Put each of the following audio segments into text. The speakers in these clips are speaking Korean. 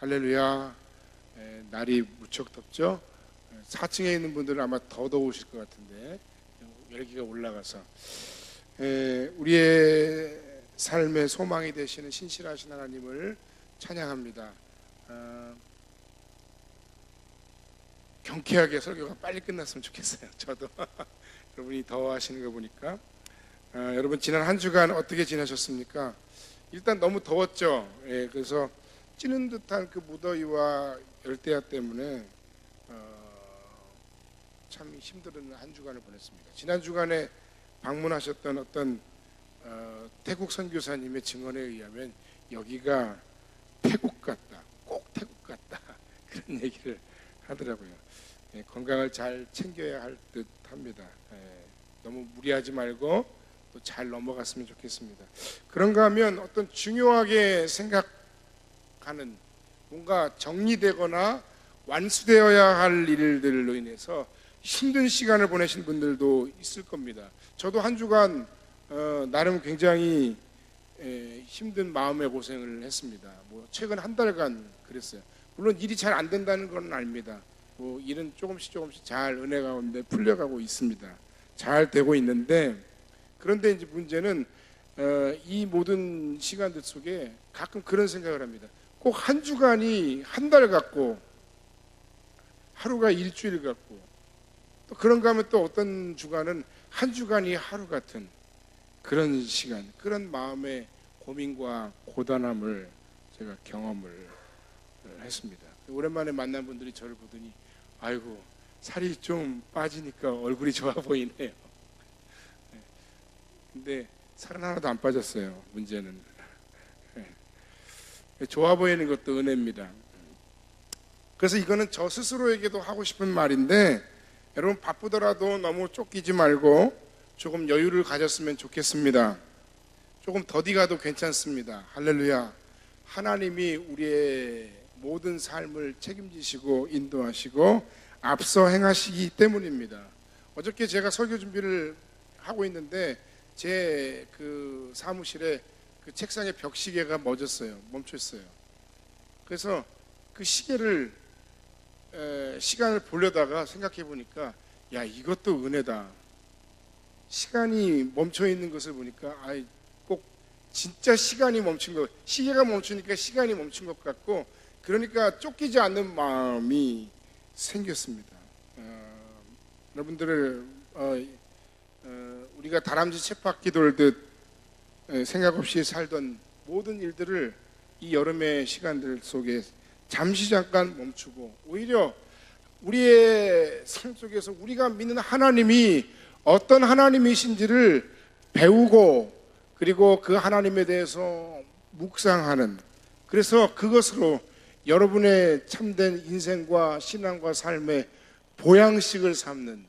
할렐루야. 날이 무척 덥죠. 4층에 있는 분들은 아마 더 더우실 것 같은데 열기가 올라가서 우리의 삶의 소망이 되시는 신실하신 하나님을 찬양합니다. 경쾌하게 설교가 빨리 끝났으면 좋겠어요. 저도 여러분이 더워하시는 거 보니까. 여러분 지난 한 주간 어떻게 지내셨습니까? 일단 너무 더웠죠. 그래서 찌는 듯한 그 무더위와 열대야 때문에 참 힘든 한 주간을 보냈습니다. 지난 주간에 방문하셨던 어떤 태국 선교사님의 증언에 의하면 여기가 태국 같다, 꼭 태국 같다, 그런 얘기를 하더라고요. 건강을 잘 챙겨야 할 듯 합니다. 너무 무리하지 말고 또 잘 넘어갔으면 좋겠습니다. 그런가 하면 어떤 중요하게 생각하는 뭔가 정리되거나 완수되어야 할 일들로 인해서 힘든 시간을 보내신 분들도 있을 겁니다. 저도 한 주간 나름 굉장히 힘든 마음의 고생을 했습니다. 최근 한 달간 그랬어요. 물론 일이 잘 안 된다는 건 아닙니다. 일은 조금씩 잘 은혜 가운데 풀려가고 있습니다. 잘 되고 있는데, 그런데 이제 문제는 이 모든 시간들 속에 가끔 그런 생각을 합니다. 꼭 한 주간이 한 달 같고 하루가 일주일 같고, 또 그런가 하면 또 어떤 주간은 한 주간이 하루 같은 그런 시간, 그런 마음의 고민과 고단함을 제가 경험을 했습니다. 오랜만에 만난 분들이 저를 보더니 아이고 살이 좀 빠지니까 얼굴이 좋아 보이네요. 근데 살은 하나도 안 빠졌어요. 문제는 좋아 보이는 것도 은혜입니다. 그래서 이거는 저 스스로에게도 하고 싶은 말인데, 여러분 바쁘더라도 너무 쫓기지 말고 조금 여유를 가졌으면 좋겠습니다. 조금 더디 가도 괜찮습니다. 할렐루야. 하나님이 우리의 모든 삶을 책임지시고 인도하시고 앞서 행하시기 때문입니다. 어저께 제가 설교 준비를 하고 있는데 제 그 사무실에 그 책상에 벽시계가 멈췄어요. 그래서 그 시계를 시간을 보려다가 생각해 보니까 야, 이것도 은혜다. 시간이 멈춰 있는 것을 보니까 꼭 진짜 시간이 멈춘 것, 시계가 멈추니까 시간이 멈춘 것 같고, 그러니까 쫓기지 않는 마음이 생겼습니다. 여러분들을 우리가 다람쥐 쳇바퀴 돌듯 생각 없이 살던 모든 일들을 이 여름의 시간들 속에 잠시 잠깐 멈추고, 오히려 우리의 삶 속에서 우리가 믿는 하나님이 어떤 하나님이신지를 배우고, 그리고 그 하나님에 대해서 묵상하는, 그래서 그것으로 여러분의 참된 인생과 신앙과 삶의 보양식을 삼는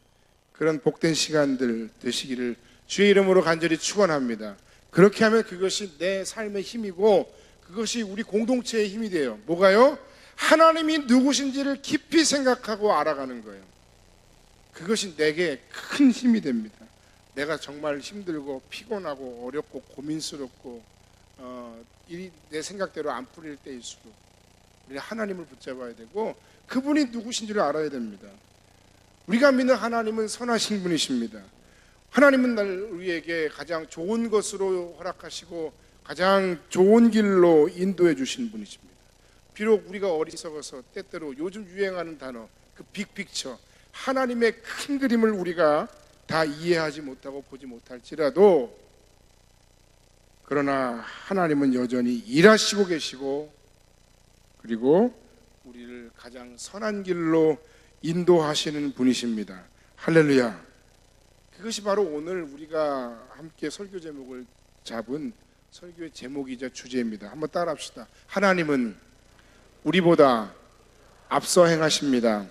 그런 복된 시간들 되시기를 주의 이름으로 간절히 축원합니다. 그렇게 하면 그것이 내 삶의 힘이고 그것이 우리 공동체의 힘이 돼요. 뭐가요? 하나님이 누구신지를 깊이 생각하고 알아가는 거예요. 그것이 내게 큰 힘이 됩니다. 내가 정말 힘들고 피곤하고 어렵고 고민스럽고 일이 내 생각대로 안 풀릴 때일수록 우리 하나님을 붙잡아야 되고 그분이 누구신지를 알아야 됩니다. 우리가 믿는 하나님은 선하신 분이십니다. 하나님은 우리에게 가장 좋은 것으로 허락하시고 가장 좋은 길로 인도해 주신 분이십니다. 비록 우리가 어리석어서 때때로 요즘 유행하는 단어, 그 빅픽처, 하나님의 큰 그림을 우리가 다 이해하지 못하고 보지 못할지라도, 그러나 하나님은 여전히 일하시고 계시고, 그리고 우리를 가장 선한 길로 인도하시는 분이십니다. 할렐루야. 그것이 바로 오늘 우리가 함께 설교 제목을 잡은 설교의 제목이자 주제입니다. 한번 따라 합시다. 하나님은 우리보다 앞서 행하십니다.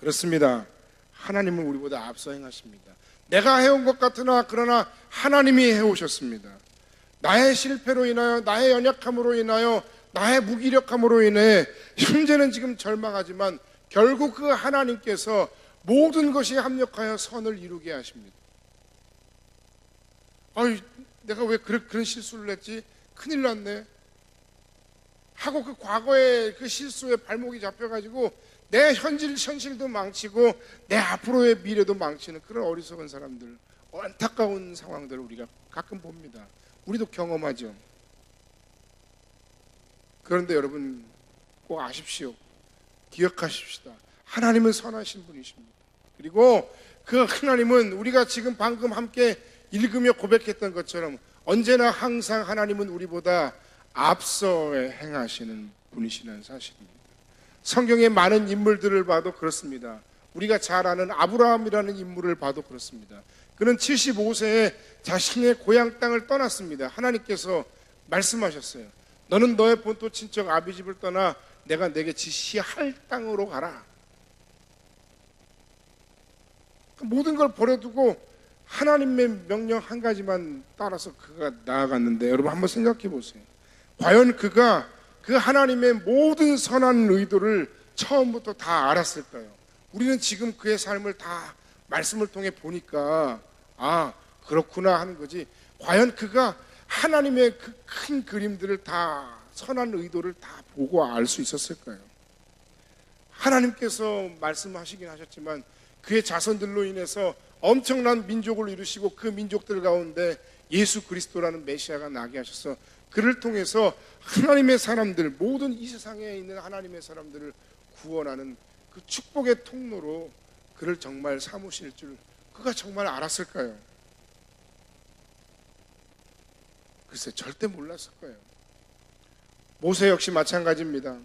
그렇습니다. 하나님은 우리보다 앞서 행하십니다. 내가 해온 것 같으나 그러나 하나님이 해오셨습니다. 나의 실패로 인하여, 나의 연약함으로 인하여, 나의 무기력함으로 인해 현재는 지금 절망하지만 결국 그 하나님께서 모든 것이 합력하여 선을 이루게 하십니다. 내가 왜 그런 실수를 했지? 큰일 났네. 하고 그 과거의 그 실수에 발목이 잡혀가지고 내 현실도 망치고 내 앞으로의 미래도 망치는 그런 어리석은 사람들, 안타까운 상황들을 우리가 가끔 봅니다. 우리도 경험하죠. 그런데 여러분 꼭 아십시오. 기억하십시다. 하나님은 선하신 분이십니다. 그리고 그 하나님은 우리가 지금 방금 함께 읽으며 고백했던 것처럼 언제나 항상 하나님은 우리보다 앞서 행하시는 분이시라는 사실입니다. 성경의 많은 인물들을 봐도 그렇습니다. 우리가 잘 아는 아브라함이라는 인물을 봐도 그렇습니다. 그는 75세에 자신의 고향 땅을 떠났습니다. 하나님께서 말씀하셨어요. 너는 너의 본토 친척 아비집을 떠나 내가 내게 지시할 땅으로 가라. 모든 걸 버려두고 하나님의 명령 한 가지만 따라서 그가 나아갔는데, 여러분 한번 생각해 보세요. 과연 그가 그 하나님의 모든 선한 의도를 처음부터 다 알았을까요? 우리는 지금 그의 삶을 다 말씀을 통해 보니까 그렇구나 하는 거지, 과연 그가 하나님의 그 큰 그림들을 다, 선한 의도를 다 보고 알 수 있었을까요? 하나님께서 말씀하시긴 하셨지만 그의 자손들로 인해서 엄청난 민족을 이루시고 그 민족들 가운데 예수 그리스도라는 메시아가 나게 하셔서 그를 통해서 하나님의 사람들, 모든 이 세상에 있는 하나님의 사람들을 구원하는 그 축복의 통로로 그를 정말 삼으실 줄 그가 정말 알았을까요? 글쎄, 절대 몰랐을 거예요. 모세 역시 마찬가지입니다.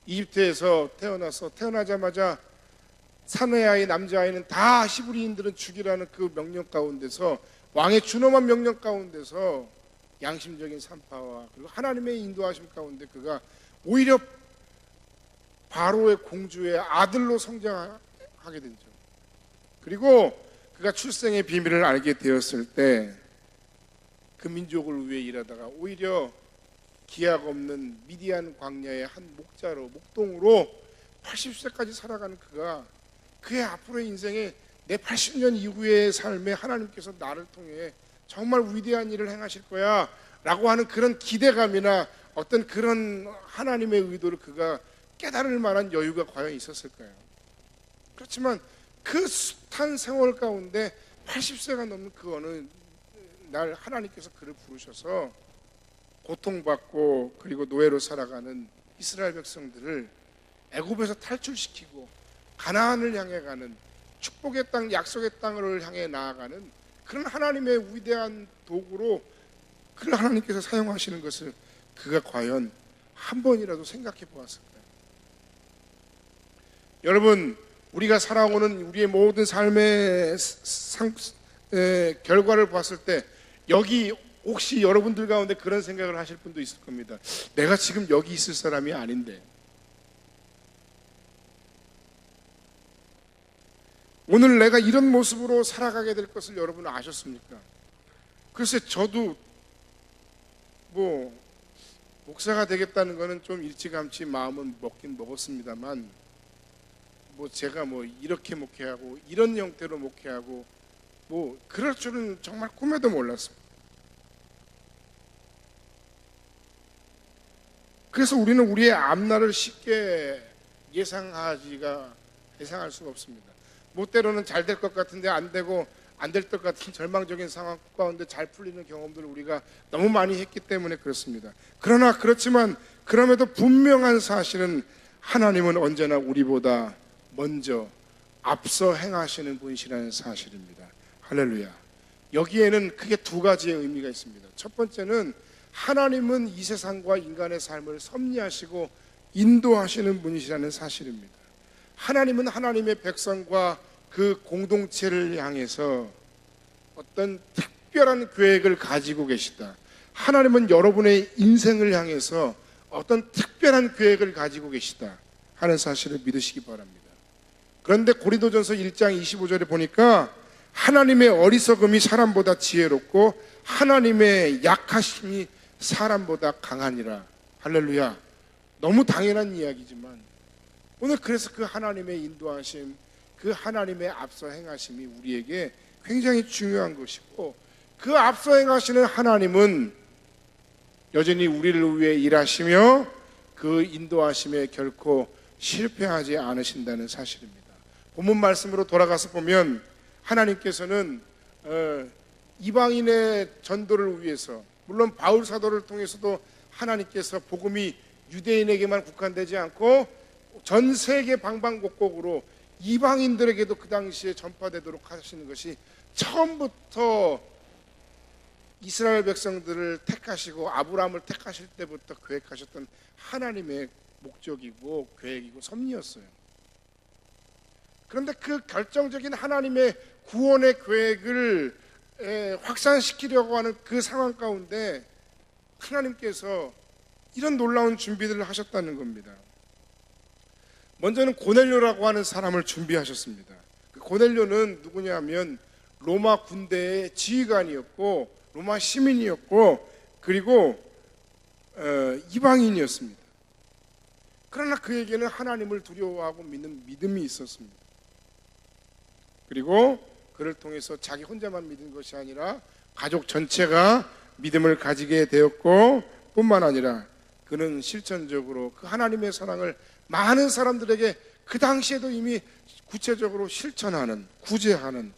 이집트에서 태어나자마자 사내아이, 남자아이는 다 히브리인들은 죽이라는 그 명령 가운데서, 왕의 준엄한 명령 가운데서 양심적인 산파와 그리고 하나님의 인도하심 가운데 그가 오히려 바로의 공주의 아들로 성장하게 되죠. 그리고 그가 출생의 비밀을 알게 되었을 때 그 민족을 위해 일하다가 오히려 기약 없는 미디안 광야의 한 목동으로 80세까지 살아가는 그가 그의 앞으로의 인생에 내 80년 이후의 삶에 하나님께서 나를 통해 정말 위대한 일을 행하실 거야 라고 하는 그런 기대감이나 어떤 그런 하나님의 의도를 그가 깨달을 만한 여유가 과연 있었을까요? 그렇지만 그 숱한 세월 가운데 80세가 넘는 그 어느 날 하나님께서 그를 부르셔서 고통받고 그리고 노예로 살아가는 이스라엘 백성들을 애굽에서 탈출시키고 가나안을 향해 가는 축복의 땅, 약속의 땅을 향해 나아가는 그런 하나님의 위대한 도구로 그를 하나님께서 사용하시는 것을 그가 과연 한 번이라도 생각해 보았을까요? 여러분, 우리가 살아오는 우리의 모든 삶의 결과를 봤을 때 여기 혹시 여러분들 가운데 그런 생각을 하실 분도 있을 겁니다. 내가 지금 여기 있을 사람이 아닌데, 오늘 내가 이런 모습으로 살아가게 될 것을 여러분은 아셨습니까? 글쎄, 저도 목사가 되겠다는 거는 좀 일찌감치 마음은 먹긴 먹었습니다만, 제가 이렇게 목회하고 이런 형태로 목회하고 그럴 줄은 정말 꿈에도 몰랐습니다. 그래서 우리는 우리의 앞날을 쉽게 예상할 수가 없습니다. 때로는 잘 될 것 같은데 안 되고, 안 될 것 같은 절망적인 상황 가운데 잘 풀리는 경험들을 우리가 너무 많이 했기 때문에 그렇습니다. 그렇지만 그럼에도 분명한 사실은 하나님은 언제나 우리보다 먼저 앞서 행하시는 분이시라는 사실입니다. 할렐루야. 여기에는 크게 두 가지의 의미가 있습니다. 첫 번째는 하나님은 이 세상과 인간의 삶을 섭리하시고 인도하시는 분이시라는 사실입니다. 하나님은 하나님의 백성과 그 공동체를 향해서 어떤 특별한 계획을 가지고 계시다. 하나님은 여러분의 인생을 향해서 어떤 특별한 계획을 가지고 계시다 하는 사실을 믿으시기 바랍니다. 그런데 고린도전서 1장 25절에 보니까 하나님의 어리석음이 사람보다 지혜롭고 하나님의 약하심이 사람보다 강하니라. 할렐루야. 너무 당연한 이야기지만 오늘 그래서 그 하나님의 인도하심, 그 하나님의 앞서 행하심이 우리에게 굉장히 중요한 것이고, 그 앞서 행하시는 하나님은 여전히 우리를 위해 일하시며 그 인도하심에 결코 실패하지 않으신다는 사실입니다. 본문 말씀으로 돌아가서 보면 하나님께서는 이방인의 전도를 위해서, 물론 바울 사도를 통해서도 하나님께서 복음이 유대인에게만 국한되지 않고 전 세계 방방곡곡으로 이방인들에게도 그 당시에 전파되도록 하시는 것이 처음부터 이스라엘 백성들을 택하시고 아브라함을 택하실 때부터 계획하셨던 하나님의 목적이고 계획이고 섭리였어요. 그런데 그 결정적인 하나님의 구원의 계획을 확산시키려고 하는 그 상황 가운데 하나님께서 이런 놀라운 준비들을 하셨다는 겁니다. 먼저는 고넬료라고 하는 사람을 준비하셨습니다. 그 고넬료는 누구냐면 로마 군대의 지휘관이었고 로마 시민이었고 그리고 이방인이었습니다. 그러나 그에게는 하나님을 두려워하고 믿는 믿음이 있었습니다. 그리고 그를 통해서 자기 혼자만 믿은 것이 아니라 가족 전체가 믿음을 가지게 되었고 뿐만 아니라 그는 실천적으로 그 하나님의 사랑을 많은 사람들에게 그 당시에도 이미 구체적으로 실천하는, 구제하는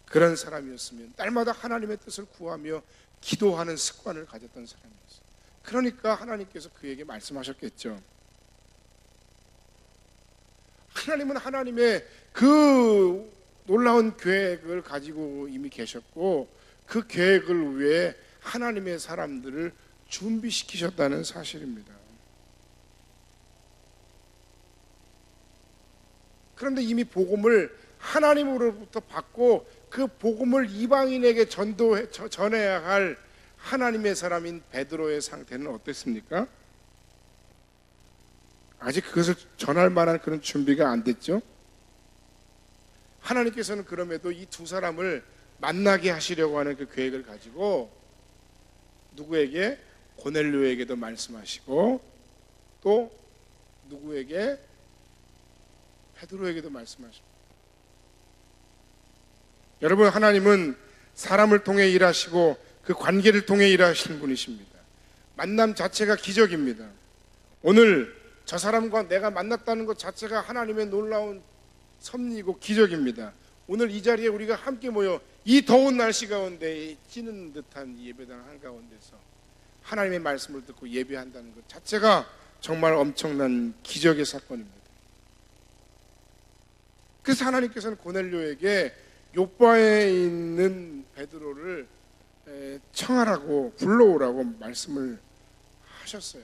그런 사람이었으면 날마다 하나님의 뜻을 구하며 기도하는 습관을 가졌던 사람이었어요. 그러니까 하나님께서 그에게 말씀하셨겠죠. 하나님은 하나님의 그 놀라운 계획을 가지고 이미 계셨고 그 계획을 위해 하나님의 사람들을 준비시키셨다는 사실입니다. 그런데 이미 복음을 하나님으로부터 받고 그 복음을 이방인에게 전해야 할 하나님의 사람인 베드로의 상태는 어땠습니까? 아직 그것을 전할 만한 그런 준비가 안 됐죠. 하나님께서는 그럼에도 이 두 사람을 만나게 하시려고 하는 그 계획을 가지고 누구에게? 고넬료에게도 말씀하시고 또 누구에게? 베드로에게도 말씀하십니다. 여러분, 하나님은 사람을 통해 일하시고 그 관계를 통해 일하시는 분이십니다. 만남 자체가 기적입니다. 오늘 저 사람과 내가 만났다는 것 자체가 하나님의 놀라운 섭리이고 기적입니다. 오늘 이 자리에 우리가 함께 모여 이 더운 날씨 가운데 찌는 듯한 예배당 한가운데서 하나님의 말씀을 듣고 예배한다는 것 자체가 정말 엄청난 기적의 사건입니다. 그래서 하나님께서는 고넬료에게 요바에 있는 베드로를 청하라고 불러오라고 말씀을 하셨어요.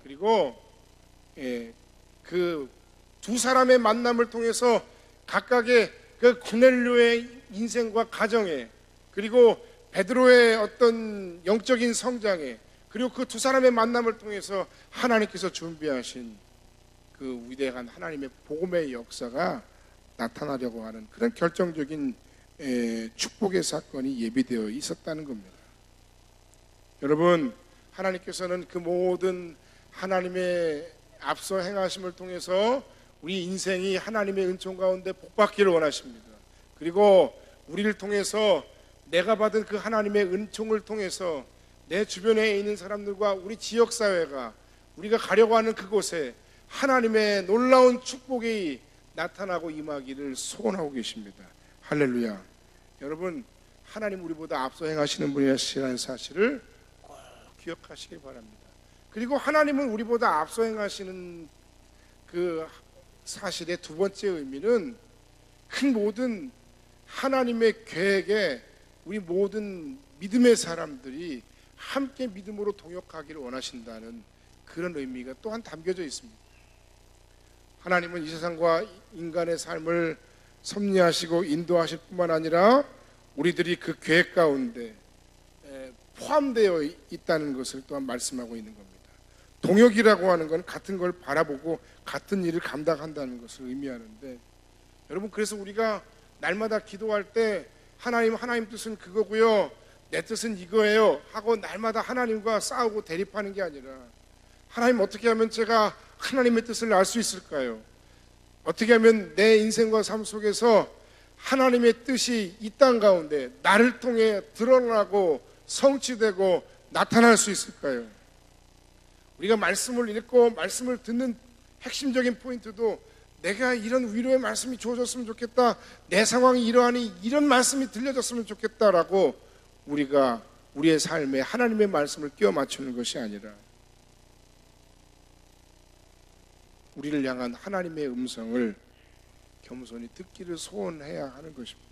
그리고 그 두 사람의 만남을 통해서 각각의 그 고넬료의 인생과 가정에 그리고 베드로의 어떤 영적인 성장에 그리고 그 두 사람의 만남을 통해서 하나님께서 준비하신 그 위대한 하나님의 복음의 역사가 나타나려고 하는 그런 결정적인 축복의 사건이 예비되어 있었다는 겁니다. 여러분, 하나님께서는 그 모든 하나님의 앞서 행하심을 통해서 우리 인생이 하나님의 은총 가운데 복받기를 원하십니다. 그리고 우리를 통해서 내가 받은 그 하나님의 은총을 통해서 내 주변에 있는 사람들과 우리 지역사회가 우리가 가려고 하는 그곳에 하나님의 놀라운 축복이 나타나고 임하기를 소원하고 계십니다. 할렐루야. 여러분, 하나님 우리보다 앞서 행하시는 분이시라는 사실을 꼭 기억하시기 바랍니다. 그리고 하나님은 우리보다 앞서 행하시는 그 사실의 두 번째 의미는 그 모든 하나님의 계획에 우리 모든 믿음의 사람들이 함께 믿음으로 동역하기를 원하신다는 그런 의미가 또한 담겨져 있습니다. 하나님은 이 세상과 인간의 삶을 섭리하시고 인도하실 뿐만 아니라 우리들이 그 계획 가운데 포함되어 있다는 것을 또한 말씀하고 있는 겁니다. 동역이라고 하는 건 같은 걸 바라보고 같은 일을 감당한다는 것을 의미하는데, 여러분, 그래서 우리가 날마다 기도할 때 하나님 뜻은 그거고요, 내 뜻은 이거예요 하고 날마다 하나님과 싸우고 대립하는 게 아니라, 하나님, 어떻게 하면 제가 하나님의 뜻을 알 수 있을까요? 어떻게 하면 내 인생과 삶 속에서 하나님의 뜻이 이 땅 가운데 나를 통해 드러나고 성취되고 나타날 수 있을까요? 우리가 말씀을 읽고 말씀을 듣는 핵심적인 포인트도 내가 이런 위로의 말씀이 주어졌으면 좋겠다, 내 상황이 이러하니 이런 말씀이 들려졌으면 좋겠다라고 우리가 우리의 삶에 하나님의 말씀을 끼워 맞추는 것이 아니라 우리를 향한 하나님의 음성을 겸손히 듣기를 소원해야 하는 것입니다.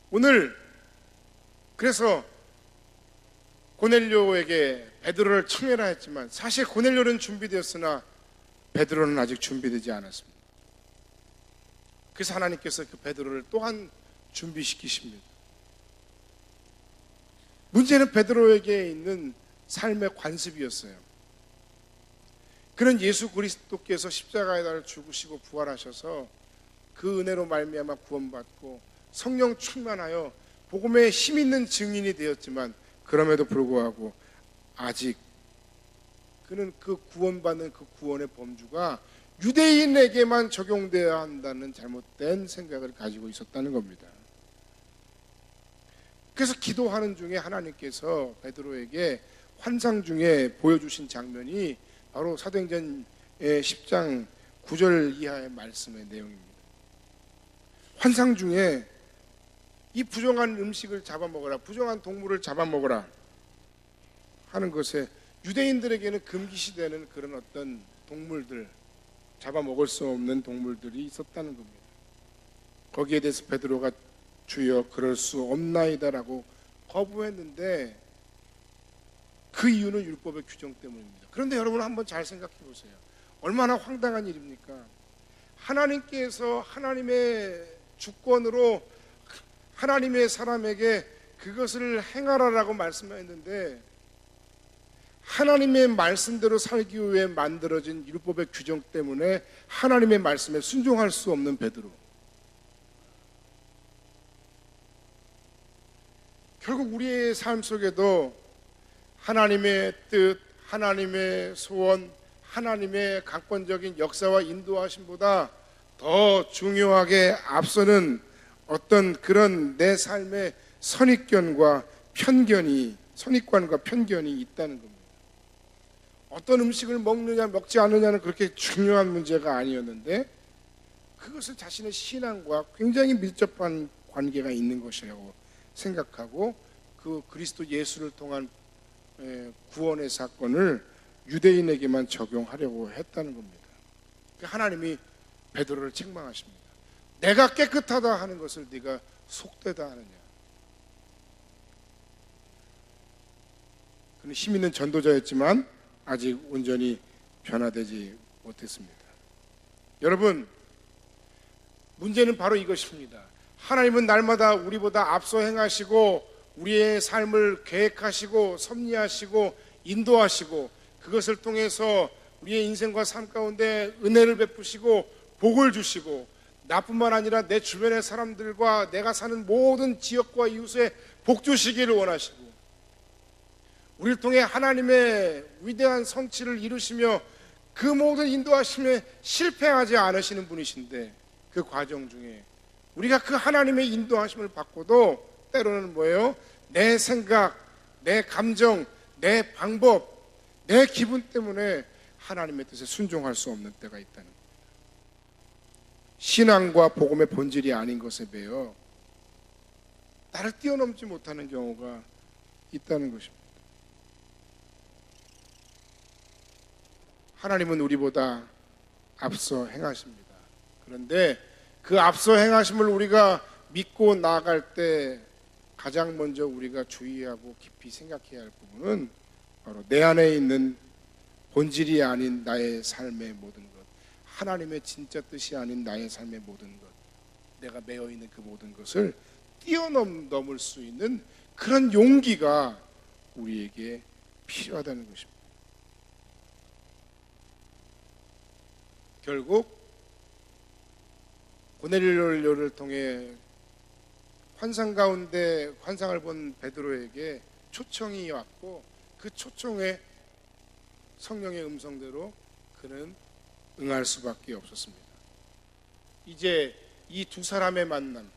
오늘 그래서 고넬료에게 베드로를 청해라 했지만 사실 고넬료는 준비되었으나 베드로는 아직 준비되지 않았습니다. 그래서 하나님께서 그 베드로를 또한 준비시키십니다. 문제는 베드로에게 있는 삶의 관습이었어요. 그는 예수 그리스도께서 십자가에 달려 죽으시고 부활하셔서 그 은혜로 말미암아 구원받고 성령 충만하여 복음에 힘 있는 증인이 되었지만 그럼에도 불구하고 아직 그는 그 구원받는 그 구원의 범주가 유대인에게만 적용되어야 한다는 잘못된 생각을 가지고 있었다는 겁니다. 그래서 기도하는 중에 하나님께서 베드로에게 환상 중에 보여주신 장면이 바로 사도행전 10장 9절 이하의 말씀의 내용입니다. 환상 중에 이 부정한 음식을 잡아먹어라, 부정한 동물을 잡아먹어라 하는 것에 유대인들에게는 금기시되는 그런 어떤 동물들, 잡아먹을 수 없는 동물들이 있었다는 겁니다. 거기에 대해서 베드로가 주여 그럴 수 없나이다라고 거부했는데 그 이유는 율법의 규정 때문입니다. 그런데 여러분 한번 잘 생각해 보세요. 얼마나 황당한 일입니까? 하나님께서 하나님의 주권으로 하나님의 사람에게 그것을 행하라라고 말씀했는데 하나님의 말씀대로 살기 위해 만들어진 율법의 규정 때문에 하나님의 말씀에 순종할 수 없는 베드로. 결국 우리의 삶 속에도 하나님의 뜻, 하나님의 소원, 하나님의 강권적인 역사와 인도하심보다 더 중요하게 앞서는 어떤 그런 내 삶의 선입견과 편견이 있다는 겁니다. 어떤 음식을 먹느냐 먹지 않느냐는 그렇게 중요한 문제가 아니었는데 그것은 자신의 신앙과 굉장히 밀접한 관계가 있는 것이라고 생각하고 그 그리스도 예수를 통한 구원의 사건을 유대인에게만 적용하려고 했다는 겁니다. 하나님이 베드로를 책망하십니다. 내가 깨끗하다 하는 것을 네가 속되다 하느냐. 그는 힘 있는 전도자였지만 아직 온전히 변화되지 못했습니다. 여러분, 문제는 바로 이것입니다. 하나님은 날마다 우리보다 앞서 행하시고 우리의 삶을 계획하시고 섭리하시고 인도하시고 그것을 통해서 우리의 인생과 삶 가운데 은혜를 베푸시고 복을 주시고 나뿐만 아니라 내 주변의 사람들과 내가 사는 모든 지역과 이웃에 복 주시기를 원하시고 우리를 통해 하나님의 위대한 성취를 이루시며 그 모든 인도하심에 실패하지 않으시는 분이신데 그 과정 중에 우리가 그 하나님의 인도하심을 받고도 때로는 뭐예요? 내 생각, 내 감정, 내 방법, 내 기분 때문에 하나님의 뜻에 순종할 수 없는 때가 있다는 거예요. 신앙과 복음의 본질이 아닌 것에 매여 나를 뛰어넘지 못하는 경우가 있다는 것입니다. 하나님은 우리보다 앞서 행하십니다. 그런데 그 앞서 행하심을 우리가 믿고 나아갈 때 가장 먼저 우리가 주의하고 깊이 생각해야 할 부분은 바로 내 안에 있는 본질이 아닌 나의 삶의 모든 것, 하나님의 진짜 뜻이 아닌 나의 삶의 모든 것, 내가 매여 있는 그 모든 것을 뛰어넘을 수 있는 그런 용기가 우리에게 필요하다는 것입니다. 결국 고넬료를 통해 환상 가운데 환상을 본 베드로에게 초청이 왔고 그 초청에 성령의 음성대로 그는 응할 수밖에 없었습니다. 이제 이 두 사람의 만남,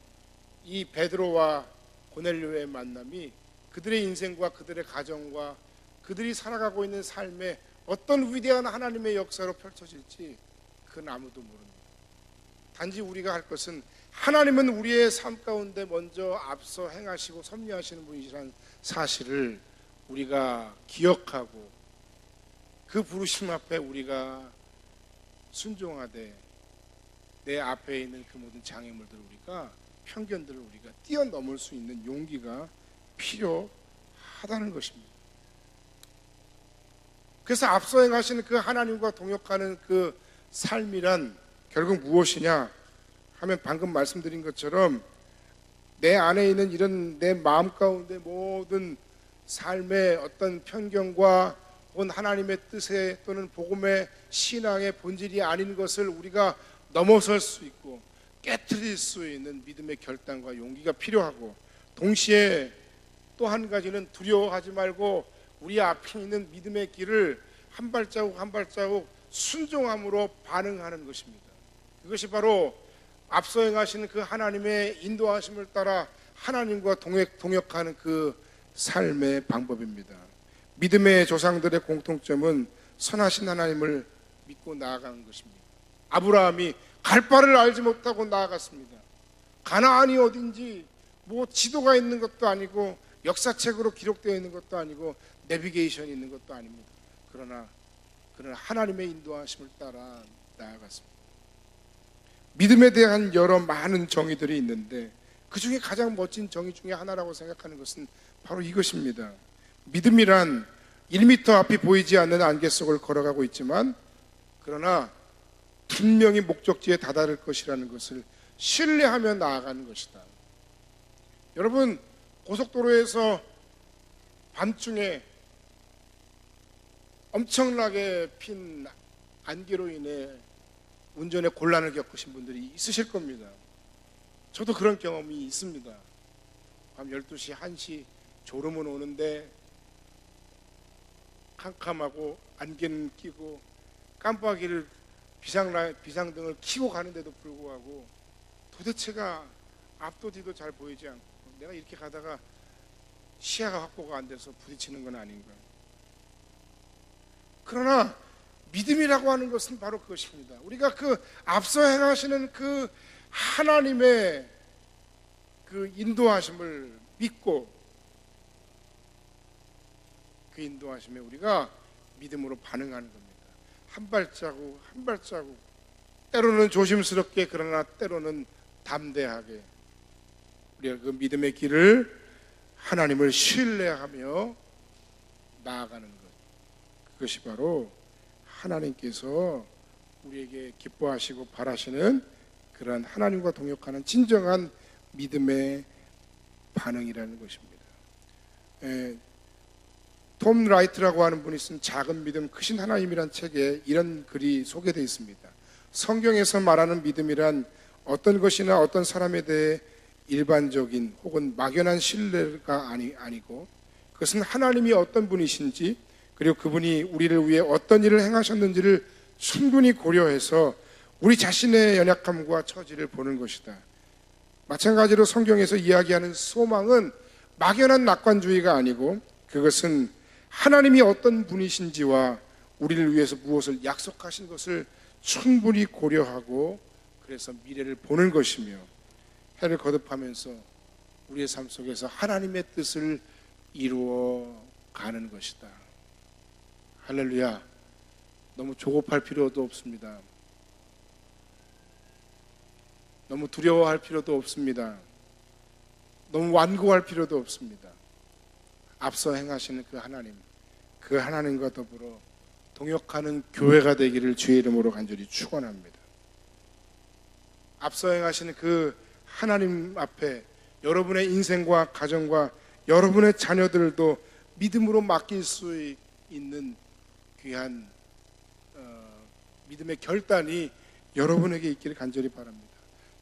이 베드로와 고넬료의 만남이 그들의 인생과 그들의 가정과 그들이 살아가고 있는 삶에 어떤 위대한 하나님의 역사로 펼쳐질지 그건 아무도 모릅니다. 단지 우리가 할 것은 하나님은 우리의 삶 가운데 먼저 앞서 행하시고 섭리하시는 분이라는 사실을 우리가 기억하고 그 부르심 앞에 우리가 순종하되 내 앞에 있는 그 모든 장애물들을 우리가 편견들을 우리가 뛰어넘을 수 있는 용기가 필요하다는 것입니다. 그래서 앞서 행하시는 그 하나님과 동역하는 그 삶이란 결국 무엇이냐 하면 방금 말씀드린 것처럼 내 안에 있는 이런 내 마음 가운데 모든 삶의 어떤 편견과 혹은 하나님의 뜻에 또는 복음의 신앙의 본질이 아닌 것을 우리가 넘어설 수 있고 깨트릴 수 있는 믿음의 결단과 용기가 필요하고, 동시에 또 한 가지는 두려워하지 말고 우리 앞에 있는 믿음의 길을 한 발자국 한 발자국 순종함으로 반응하는 것입니다. 그것이 바로 앞서 행하시는 그 하나님의 인도하심을 따라 하나님과 동역하는 그 삶의 방법입니다. 믿음의 조상들의 공통점은 선하신 하나님을 믿고 나아가는 것입니다. 아브라함이 갈 바를 알지 못하고 나아갔습니다. 가나안이 어딘지 뭐 지도가 있는 것도 아니고 역사책으로 기록되어 있는 것도 아니고 내비게이션이 있는 것도 아닙니다. 그러나 하나님의 인도하심을 따라 나아갔습니다. 믿음에 대한 여러 많은 정의들이 있는데 그 중에 가장 멋진 정의 중에 하나라고 생각하는 것은 바로 이것입니다. 믿음이란 1m 앞이 보이지 않는 안개 속을 걸어가고 있지만 그러나 분명히 목적지에 다다를 것이라는 것을 신뢰하며 나아가는 것이다. 여러분, 고속도로에서 밤중에 엄청나게 핀 안개로 인해 운전에 곤란을 겪으신 분들이 있으실 겁니다. 저도 그런 경험이 있습니다. 밤 12시, 1시 졸음은 오는데 캄캄하고 안개는 끼고 깜빡이를 비상등을 켜고 가는데도 불구하고 도대체가 앞도 뒤도 잘 보이지 않고 내가 이렇게 가다가 시야가 확보가 안 돼서 부딪히는 건 아닌가. 그러나 믿음이라고 하는 것은 바로 그것입니다. 우리가 그 앞서 행하시는 그 하나님의 그 인도하심을 믿고 그 인도하심에 우리가 믿음으로 반응하는 겁니다. 한 발자국 한 발자국, 때로는 조심스럽게 그러나 때로는 담대하게 우리가 그 믿음의 길을 하나님을 신뢰하며 나아가는 것, 그것이 바로 하나님께서 우리에게 기뻐하시고 바라시는 그러한 하나님과 동역하는 진정한 믿음의 반응이라는 것입니다. 톰 라이트라고 하는 분이 쓴 작은 믿음 크신 하나님이란 책에 이런 글이 소개되어 있습니다. 성경에서 말하는 믿음이란 어떤 것이나 어떤 사람에 대해 일반적인 혹은 막연한 신뢰가 아니고 그것은 하나님이 어떤 분이신지 그리고 그분이 우리를 위해 어떤 일을 행하셨는지를 충분히 고려해서 우리 자신의 연약함과 처지를 보는 것이다. 마찬가지로 성경에서 이야기하는 소망은 막연한 낙관주의가 아니고 그것은 하나님이 어떤 분이신지와 우리를 위해서 무엇을 약속하신 것을 충분히 고려하고 그래서 미래를 보는 것이며 해를 거듭하면서 우리의 삶 속에서 하나님의 뜻을 이루어 가는 것이다. 할렐루야. 너무 조급할 필요도 없습니다. 너무 두려워할 필요도 없습니다. 너무 완고할 필요도 없습니다. 앞서 행하시는 그 하나님과 더불어 동역하는 교회가 되기를 주의 이름으로 간절히 축원합니다. 앞서 행하시는 그 하나님 앞에 여러분의 인생과 가정과 여러분의 자녀들도 믿음으로 맡길 수 있는 귀한 믿음의 결단이 여러분에게 있기를 간절히 바랍니다.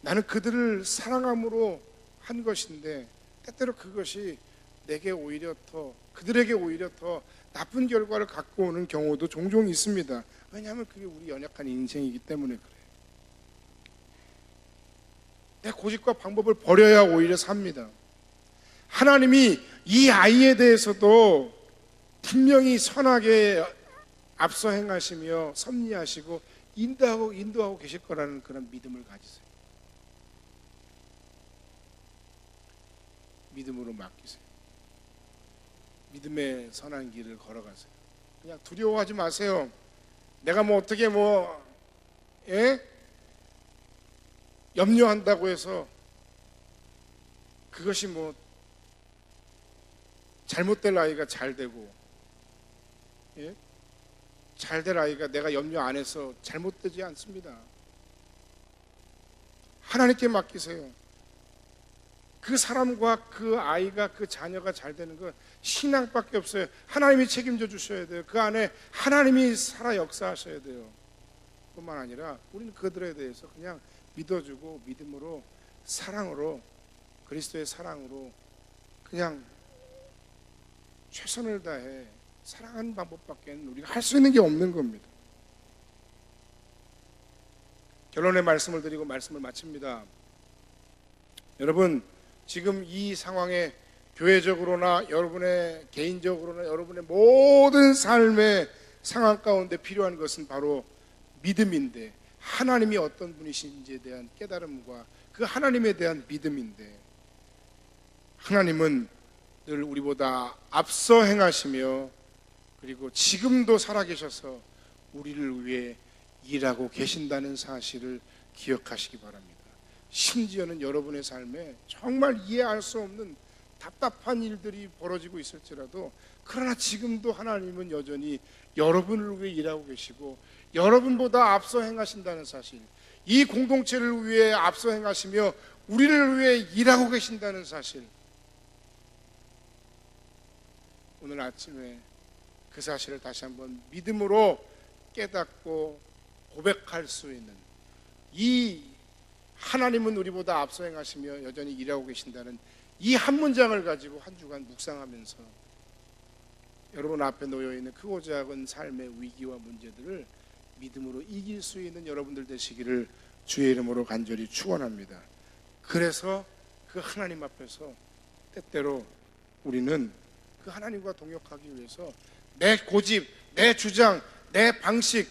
나는 그들을 사랑함으로 한 것인데 때때로 그것이 그들에게 오히려 더 나쁜 결과를 갖고 오는 경우도 종종 있습니다. 왜냐하면 그게 우리 연약한 인생이기 때문에 그래요. 내 고집과 방법을 버려야 오히려 삽니다. 하나님이 이 아이에 대해서도 분명히 선하게 앞서 행하시며 섭리하시고 인도하고 계실 거라는 그런 믿음을 가지세요. 믿음으로 맡기세요. 믿음의 선한 길을 걸어가세요. 그냥 두려워하지 마세요. 내가 뭐 어떻게 염려한다고 해서 그것이 잘못될 아이가 잘 되고, 잘될 아이가 내가 염려 안 해서 잘못되지 않습니다. 하나님께 맡기세요. 그 사람과 그 아이가, 그 자녀가 잘 되는 건 신앙밖에 없어요. 하나님이 책임져 주셔야 돼요. 그 안에 하나님이 살아 역사하셔야 돼요. 뿐만 아니라 우리는 그들에 대해서 그냥 믿어주고 믿음으로, 사랑으로, 그리스도의 사랑으로 그냥 최선을 다해 사랑하는 방법밖에 우리가 할 수 있는 게 없는 겁니다. 결론의 말씀을 드리고 말씀을 마칩니다. 여러분, 지금 이 상황에 교회적으로나 여러분의 개인적으로나 여러분의 모든 삶의 상황 가운데 필요한 것은 바로 믿음인데, 하나님이 어떤 분이신지에 대한 깨달음과 그 하나님에 대한 믿음인데, 하나님은 늘 우리보다 앞서 행하시며 그리고 지금도 살아계셔서 우리를 위해 일하고 계신다는 사실을 기억하시기 바랍니다. 심지어는 여러분의 삶에 정말 이해할 수 없는 답답한 일들이 벌어지고 있을지라도, 그러나 지금도 하나님은 여전히 여러분을 위해 일하고 계시고 여러분보다 앞서 행하신다는 사실, 이 공동체를 위해 앞서 행하시며 우리를 위해 일하고 계신다는 사실, 오늘 아침에 그 사실을 다시 한번 믿음으로 깨닫고 고백할 수 있는, 이 하나님은 우리보다 앞서 행하시며 여전히 일하고 계신다는 이 한 문장을 가지고 한 주간 묵상하면서 여러분 앞에 놓여있는 크고 작은 삶의 위기와 문제들을 믿음으로 이길 수 있는 여러분들 되시기를 주의 이름으로 간절히 축원합니다. 그래서 그 하나님 앞에서 때때로 우리는 그 하나님과 동역하기 위해서 내 고집, 내 주장, 내 방식,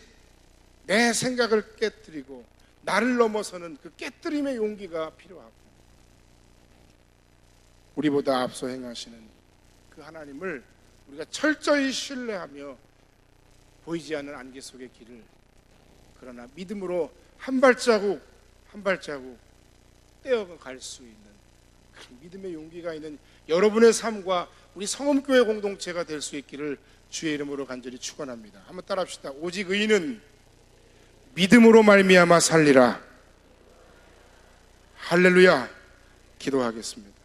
내 생각을 깨뜨리고 나를 넘어서는 그 깨뜨림의 용기가 필요하고, 우리보다 앞서 행하시는 그 하나님을 우리가 철저히 신뢰하며 보이지 않는 안개 속의 길을, 그러나 믿음으로 한 발자국 한 발자국 떼어갈 수 있는 그 믿음의 용기가 있는 여러분의 삶과 우리 성음교회 공동체가 될 수 있기를 주의 이름으로 간절히 축원합니다. 한번 따라합시다. 오직 의인은 믿음으로 말미암아 살리라. 할렐루야. 기도하겠습니다.